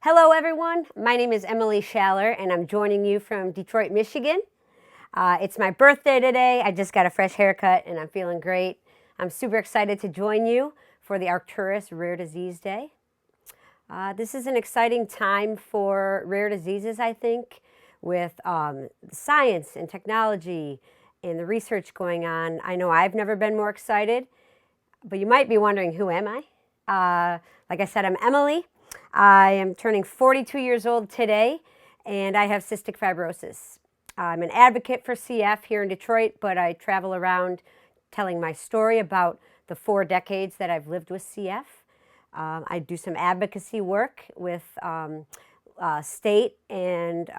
Hello everyone, my name is Emily Schaller and I'm joining you from Detroit, Michigan. It's my birthday today. I just got a fresh haircut and I'm feeling great. I'm super excited to join you for the Arcturus Rare Disease Day. This is an exciting time for rare diseases, I think, with science and technology and the research going on. I know I've never been more excited, but you might be wondering, who am I? Like I said, I'm Emily. I am turning 42 years old today, and I have cystic fibrosis. I'm an advocate for CF here in Detroit, but I travel around telling my story about the 4 decades that I've lived with CF. I do some advocacy work with state and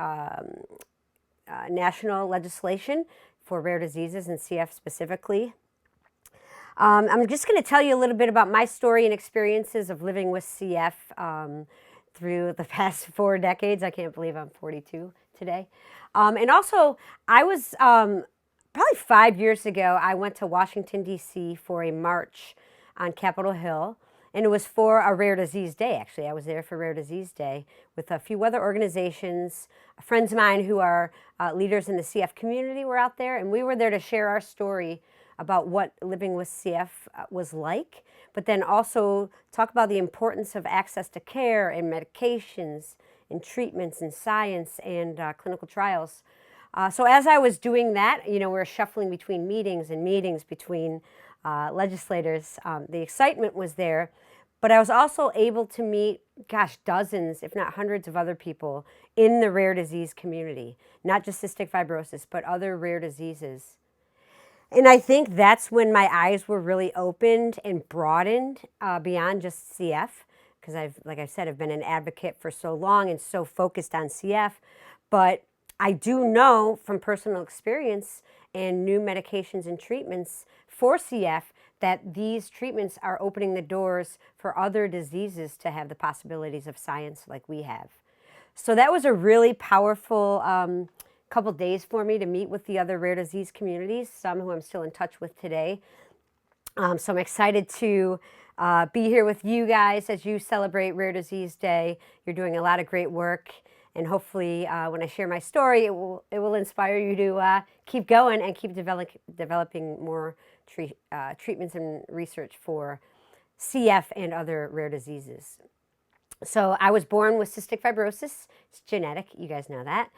national legislation for rare diseases and CF specifically. I'm just going to tell you a little bit about my story and experiences of living with CF through the past 4 decades. I can't believe I'm 42 today. And also, I was probably 5 years ago, I went to Washington, D.C. for a march on Capitol Hill. And it was for a Rare Disease Day, actually. I was there for Rare Disease Day with a few other organizations. Friends of mine who are leaders in the CF community were out there, and we were there to share our story about what living with CF was like, but then also talk about the importance of access to care and medications and treatments and science and clinical trials. So as I was doing that, we were shuffling between meetings and meetings between legislators. The excitement was there, but I was also able to meet, dozens, if not hundreds of other people in the rare disease community, not just cystic fibrosis, but other rare diseases. And I think that's when my eyes were really opened and broadened beyond just CF, because like I said, I've been an advocate for so long and so focused on CF. But I do know from personal experience and new medications and treatments for CF that these treatments are opening the doors for other diseases to have the possibilities of science like we have. So that was a really powerful couple days for me to meet with the other rare disease communities, some who I'm still in touch with today. So I'm excited to be here with you guys as you celebrate Rare Disease Day. You're doing a lot of great work, and hopefully when I share my story, it will inspire you to keep going and keep developing more treatments and research for CF and other rare diseases. So I was born with cystic fibrosis. It's genetic, you guys know that.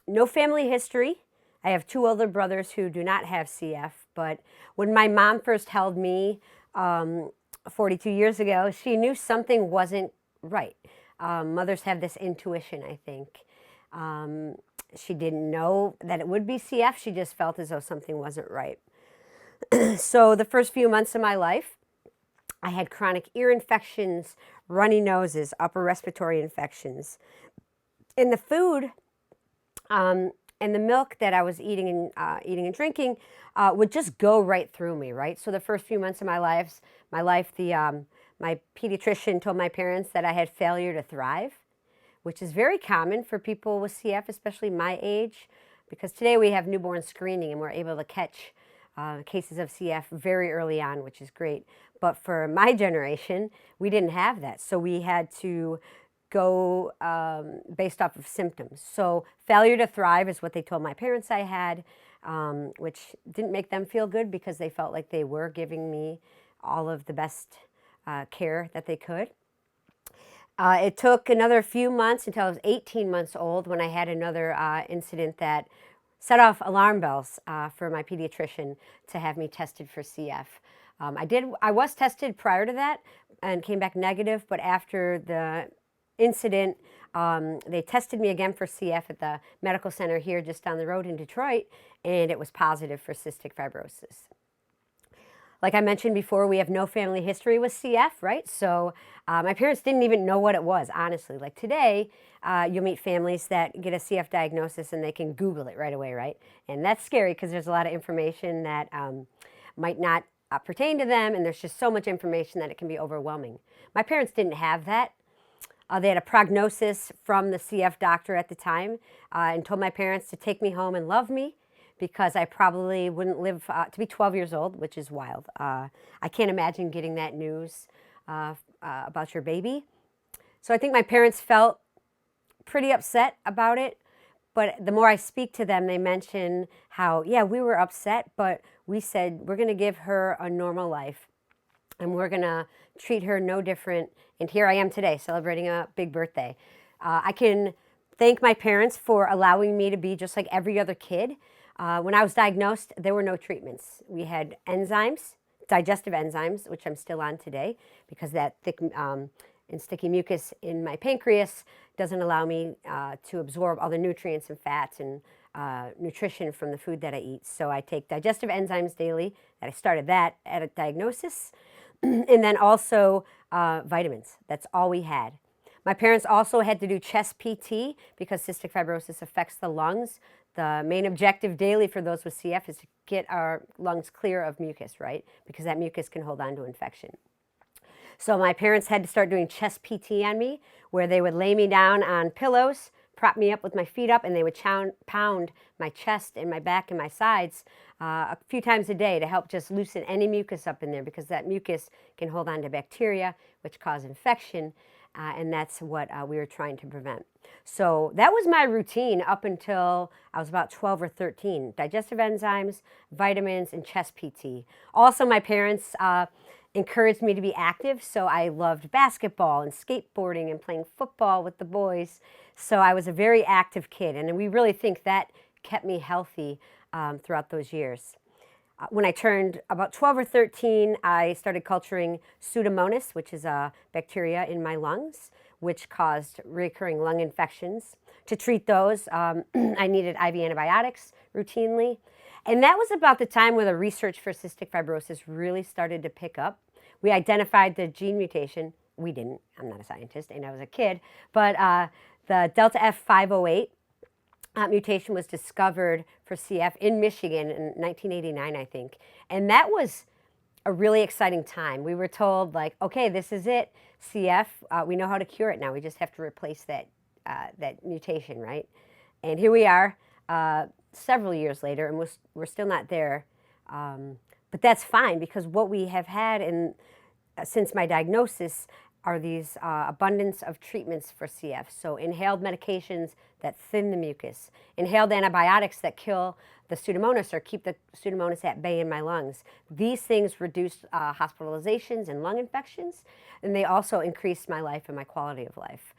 No family history. I have 2 older brothers who do not have CF, but when my mom first held me 42 years ago, she knew something wasn't right. Mothers have this intuition, I think. She didn't know that it would be CF. She just felt as though something wasn't right. So the first few months of my life, I had chronic ear infections, runny noses, upper respiratory infections. And the food and the milk that I was eating and drinking would just go right through me, right? So the first few months of my life, my pediatrician told my parents that I had failure to thrive, which is very common for people with CF, especially my age, because today we have newborn screening and we're able to catch cases of CF very early on, which is great. But for my generation, we didn't have that. So we had to go based off of symptoms. So failure to thrive is what they told my parents I had, which didn't make them feel good because they felt like they were giving me all of the best care that they could. It took another few months until I was 18 months old when I had another incident that set off alarm bells for my pediatrician to have me tested for CF. I was tested prior to that and came back negative, but after the incident, they tested me again for CF at the medical center here just down the road in Detroit, and it was positive for cystic fibrosis. Like I mentioned before, we have no family history with CF, right? So my parents didn't even know what it was, honestly. Like today, you'll meet families that get a CF diagnosis and they can Google it right away, right? And that's scary because there's a lot of information that might not pertain to them, and there's just so much information that it can be overwhelming. My parents didn't have that. They had a prognosis from the CF doctor at the time and told my parents to take me home and love me because I probably wouldn't live to be 12 years old, which is wild. I can't imagine getting that news about your baby. So I think my parents felt pretty upset about it. But the more I speak to them, they mention how, yeah, we were upset, but we said we're going to give her a normal life and we're going to treat her no different. And here I am today celebrating a big birthday. I can thank my parents for allowing me to be just like every other kid. When I was diagnosed, there were no treatments. We had enzymes, digestive enzymes, which I'm still on today because that thick and sticky mucus in my pancreas doesn't allow me to absorb all the nutrients and fats and nutrition from the food that I eat. So I take digestive enzymes daily. I started that at a diagnosis. And then also vitamins. That's all we had. My parents also had to do chest PT because cystic fibrosis affects the lungs. The main objective daily for those with CF is to get our lungs clear of mucus, right? Because that mucus can hold on to infection. So my parents had to start doing chest PT on me, where they would lay me down on pillows, prop me up with my feet up, and they would pound my chest and my back and my sides a few times a day to help just loosen any mucus up in there, because that mucus can hold on to bacteria, which cause infection, and that's what we were trying to prevent. So that was my routine up until I was about 12 or 13. Digestive enzymes, vitamins, and chest PT. Also, my parents encouraged me to be active, so I loved basketball and skateboarding and playing football with the boys. So I was a very active kid, and we really think that kept me healthy throughout those years. When I turned about 12 or 13, I started culturing Pseudomonas, which is a bacteria in my lungs, which caused recurring lung infections. To treat those, I needed IV antibiotics routinely. And that was about the time where the research for cystic fibrosis really started to pick up. We identified the gene mutation. We didn't. I'm not a scientist, and I was a kid. But the Delta F508 mutation was discovered for CF in Michigan in 1989, I think. And that was a really exciting time. We were told, like, okay, this is it. CF, we know how to cure it now. We just have to replace that mutation, right? And here we are several years later, and we're still not there. But that's fine, because what we have had since my diagnosis are these abundance of treatments for CF. So inhaled medications that thin the mucus, inhaled antibiotics that kill the Pseudomonas or keep the Pseudomonas at bay in my lungs. These things reduce hospitalizations and lung infections, and they also increased my life and my quality of life.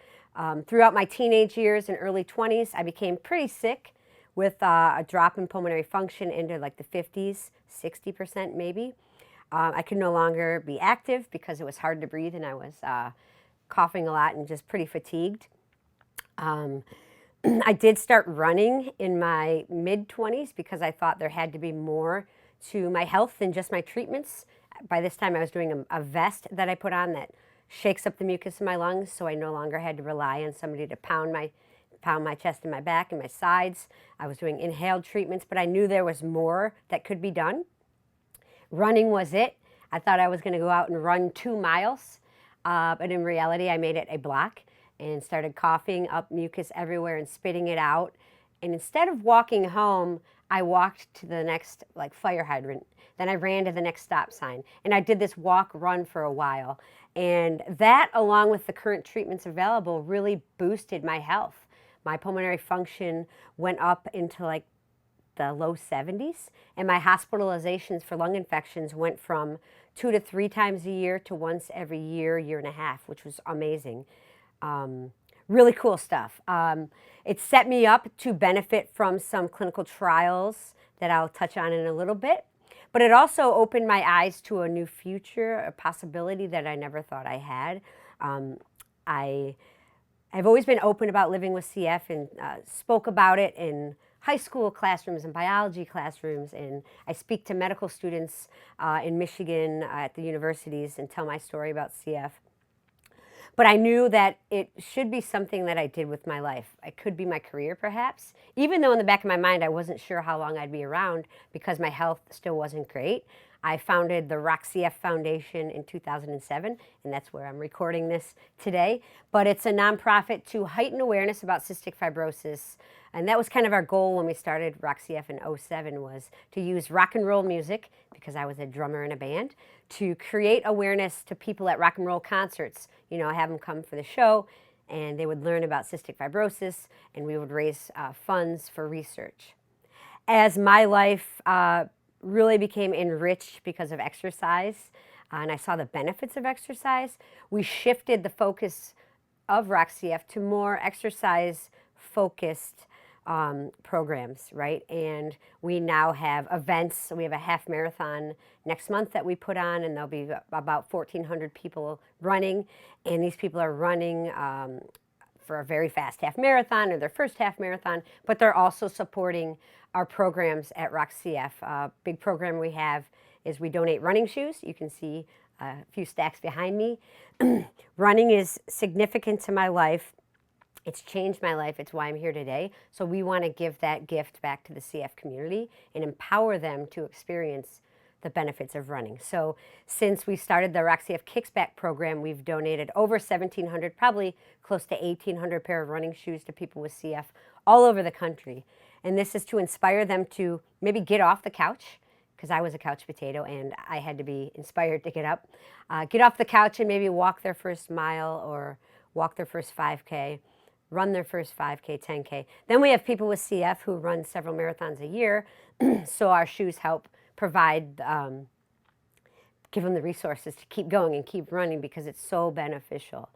Throughout my teenage years and early 20s, I became pretty sick with a drop in pulmonary function into like the 50s, 60% maybe. I could no longer be active because it was hard to breathe, and I was coughing a lot and just pretty fatigued. I did start running in my mid-20s because I thought there had to be more to my health than just my treatments. By this time, I was doing a vest that I put on that shakes up the mucus in my lungs, so I no longer had to rely on somebody to pound my chest and my back and my sides. I was doing inhaled treatments, but I knew there was more that could be done. Running was it. I thought I was going to go out and run 2 miles, but in reality, I made it a block and started coughing up mucus everywhere and spitting it out. And instead of walking home, I walked to the next fire hydrant. Then I ran to the next stop sign. And I did this walk-run for a while. And that, along with the current treatments available, really boosted my health. My pulmonary function went up into the low 70s, and my hospitalizations for lung infections went from 2 to 3 times a year to once every year, year and a half, which was amazing. Really cool stuff. It set me up to benefit from some clinical trials that I'll touch on in a little bit, but it also opened my eyes to a new future, a possibility that I never thought I had. I've always been open about living with CF and spoke about it in high school classrooms and biology classrooms, and I speak to medical students in Michigan at the universities and tell my story about CF. But I knew that it should be something that I did with my life. It could be my career, perhaps, even though in the back of my mind I wasn't sure how long I'd be around because my health still wasn't great. I founded the Rock CF Foundation in 2007, and that's where I'm recording this today. But it's a nonprofit to heighten awareness about cystic fibrosis. And that was kind of our goal when we started Rock CF in '07, was to use rock and roll music, because I was a drummer in a band, to create awareness to people at rock and roll concerts. You know, have them come for the show, and they would learn about cystic fibrosis, and we would raise funds for research. As my life really became enriched because of exercise, and I saw the benefits of exercise, we shifted the focus of Rock CF to more exercise-focused programs, right? And we now have events. So we have a half marathon next month that we put on, and there'll be about 1,400 people running. And these people are running for a very fast half marathon, or their first half marathon, but they're also supporting our programs at Rock CF. A big program we have is we donate running shoes. You can see a few stacks behind me. Running is significant to my life. It's changed my life. It's why I'm here today. So we want to give that gift back to the CF community and empower them to experience the benefits of running. So since we started the Rock CF Kicks Back program, we've donated over 1,700, probably close to 1,800 pair of running shoes to people with CF all over the country. And this is to inspire them to maybe get off the couch, because I was a couch potato and I had to be inspired to get up. Get off the couch and maybe walk their first mile, or walk their first 5K. Run their first 5K, 10K. Then we have people with CF who run several marathons a year, so our shoes help provide, give them the resources to keep going and keep running, because it's so beneficial.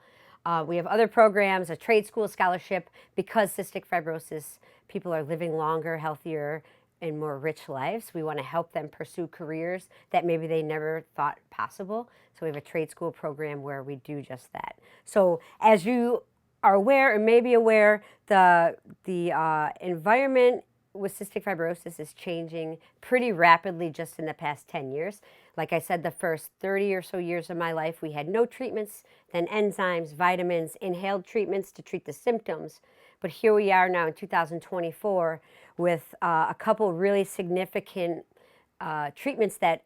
We have other programs, a trade school scholarship, because cystic fibrosis people are living longer, healthier, and more rich lives. We want to help them pursue careers that maybe they never thought possible. So we have a trade school program where we do just that. So as you are aware, or may be aware, the environment with cystic fibrosis is changing pretty rapidly just in the past 10 years. Like I said, the first 30 or so years of my life, we had no treatments, then enzymes, vitamins, inhaled treatments to treat the symptoms. But here we are now in 2024 with a couple really significant treatments that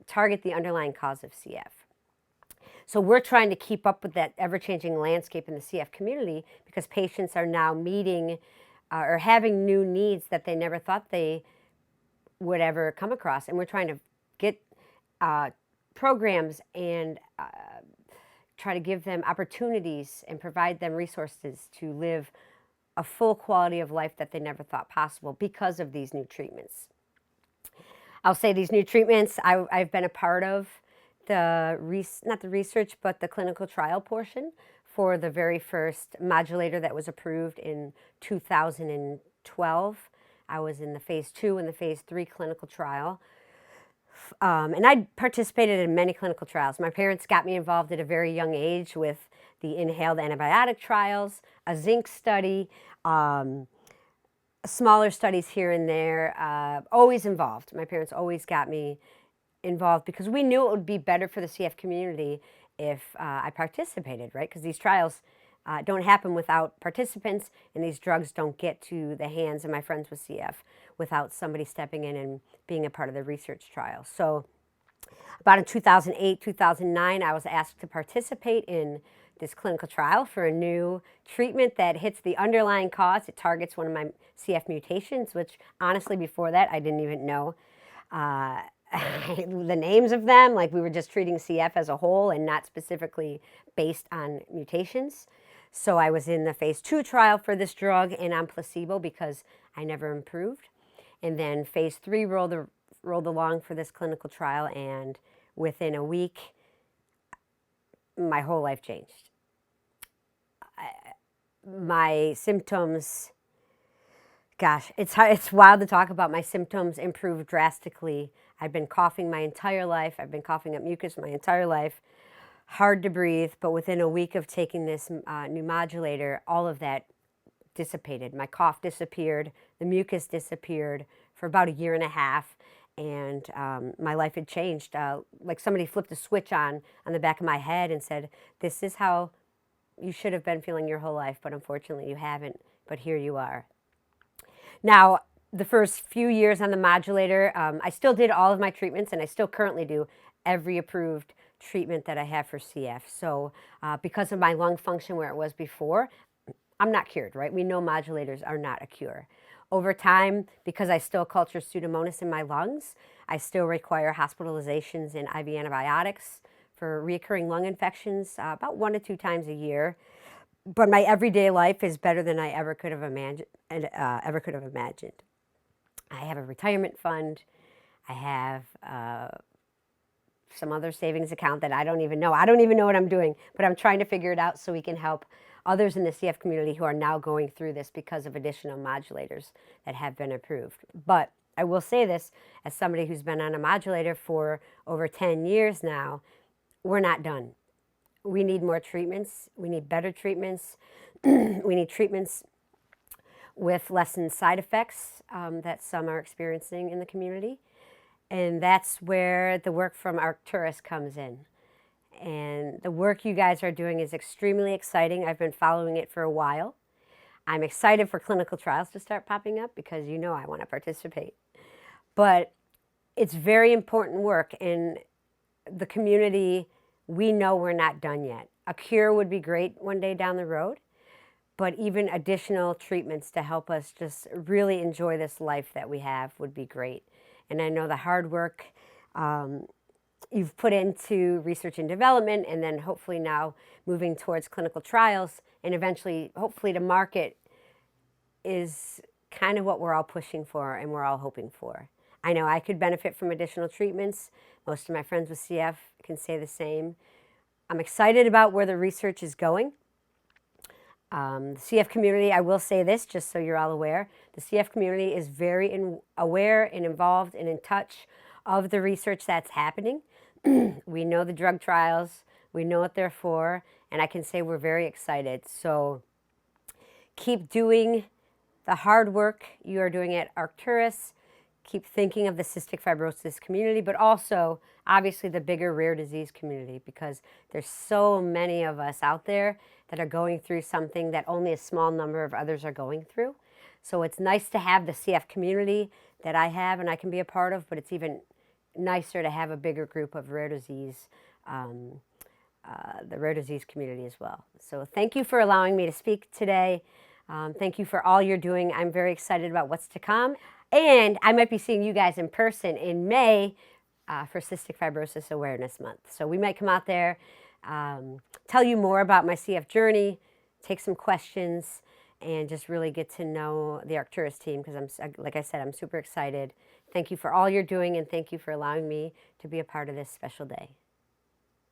target the underlying cause of CF. So we're trying to keep up with that ever-changing landscape in the CF community, because patients are now meeting or having new needs that they never thought they would ever come across. And we're trying to get programs and try to give them opportunities and provide them resources to live a full quality of life that they never thought possible because of these new treatments. I'll say these new treatments I've been a part of not the research, but the clinical trial portion for the very first modulator that was approved in 2012. I was in the phase 2 and the phase 3 clinical trial. And I participated in many clinical trials. My parents got me involved at a very young age with the inhaled antibiotic trials, a zinc study, smaller studies here and there, always involved. My parents always got me involved because we knew it would be better for the CF community if I participated, right? Because these trials don't happen without participants, and these drugs don't get to the hands of my friends with CF without somebody stepping in and being a part of the research trial. So about in 2008, 2009, I was asked to participate in this clinical trial for a new treatment that hits the underlying cause. It targets one of my CF mutations, which honestly before that I didn't even know the names of them. Like, we were just treating CF as a whole and not specifically based on mutations. So I was in the phase 2 trial for this drug and on placebo because I never improved. And then phase 3 rolled along for this clinical trial, and within a week, my whole life changed. My symptoms, gosh, it's wild to talk about. My symptoms improved drastically. I've been coughing my entire life. I've been coughing up mucus my entire life. Hard to breathe, but within a week of taking this new modulator, all of that dissipated. My cough disappeared, the mucus disappeared for about a year and a half, and my life had changed. Like somebody flipped a switch on the back of my head and said, this is how you should have been feeling your whole life, but unfortunately you haven't, but here you are. Now, the first few years on the modulator, I still did all of my treatments, and I still currently do every approved treatment that I have for CF. So because of my lung function where it was before, I'm not cured, right? We know modulators are not a cure. Over time, because I still culture Pseudomonas in my lungs, I still require hospitalizations and IV antibiotics for recurring lung infections about 1 to 2 times a year. But my everyday life is better than I ever could have imagined. I have a retirement fund. I have some other savings account that I don't even know. I don't even know what I'm doing, but I'm trying to figure it out so we can help others in the CF community who are now going through this because of additional modulators that have been approved. But I will say this, as somebody who's been on a modulator for over 10 years now, we're not done. We need more treatments. We need better treatments. We need treatments with lessened side effects that some are experiencing in the community. And that's where the work from Arcturus comes in. And the work you guys are doing is extremely exciting. I've been following it for a while. I'm excited for clinical trials to start popping up because you know I want to participate. But it's very important work in the community. We know we're not done yet. A cure would be great one day down the road, but even additional treatments to help us just really enjoy this life that we have would be great. And I know the hard work you've put into research and development, and then hopefully now moving towards clinical trials, and eventually, hopefully, to market is kind of what we're all pushing for and we're all hoping for. I know I could benefit from additional treatments. Most of my friends with CF can say the same. I'm excited about where the research is going. The CF community, I will say this just so you're all aware, the CF community is very aware and involved and in touch of the research that's happening. We know the drug trials, we know what they're for, and I can say we're very excited. So keep doing the hard work you are doing at Arcturus. Keep thinking of the cystic fibrosis community, but also obviously the bigger rare disease community, because there's so many of us out there that are going through something that only a small number of others are going through. So it's nice to have the CF community that I have and I can be a part of, but it's even nicer to have a bigger group of rare disease, the rare disease community as well. So thank you for allowing me to speak today. Thank you for all you're doing. I'm very excited about what's to come. And I might be seeing you guys in person in May for Cystic Fibrosis Awareness Month. So we might come out there, tell you more about my CF journey, take some questions, and just really get to know the Arcturus team because like I said, I'm super excited. Thank you for all you're doing, and thank you for allowing me to be a part of this special day.